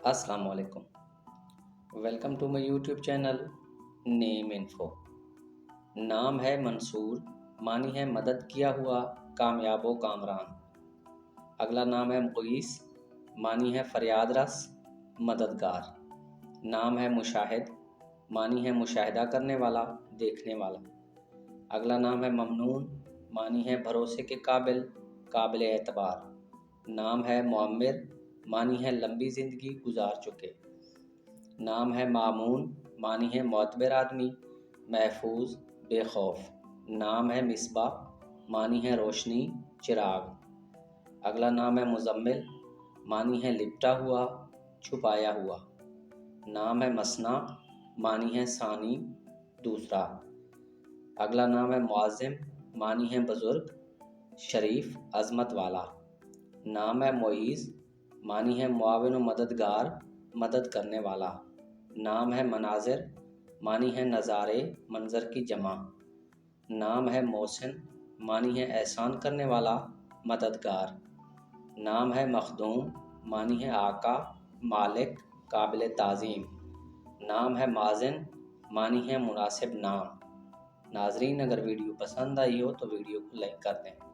السلام علیکم، welcome to my YouTube channel name info. نام ہے منصور، معنی ہے مدد کیا ہوا، کامیاب و کامران۔ اگلا نام ہے مغیث، معنی ہے فریاد رس، مددگار۔ نام ہے مشاہد، معنی ہے مشاہدہ کرنے والا، دیکھنے والا۔ اگلا نام ہے ممنون، معنی ہے بھروسے کے قابل، قابل اعتبار۔ نام ہے معمر، معنی ہے لمبی زندگی گزار چکے۔ نام ہے مامون، معنی ہے معتبر آدمی، محفوظ، بے خوف۔ نام ہے مصباح، معنی ہے روشنی، چراغ۔ اگلا نام ہے مزمل، معنی ہے لپٹا ہوا، چھپایا ہوا۔ نام ہے مثنیٰ، معنی ہے ثانی، دوسرا۔ اگلا نام ہے معظم، معنی ہے بزرگ، شریف، عظمت والا۔ نام ہے معیذ، معنی ہے معاون و مددگار، مدد کرنے والا۔ نام ہے مناظر، معنی ہے نظارے، منظر کی جمع۔ نام ہے محسن، معنی ہے احسان کرنے والا، مددگار۔ نام ہے مخدوم، معنی ہے آقا، مالک، قابل تعظیم۔ نام ہے مازن، معنی ہے مناسب نام۔ ناظرین، اگر ویڈیو پسند آئی ہو تو ویڈیو کو لائک کر دیں۔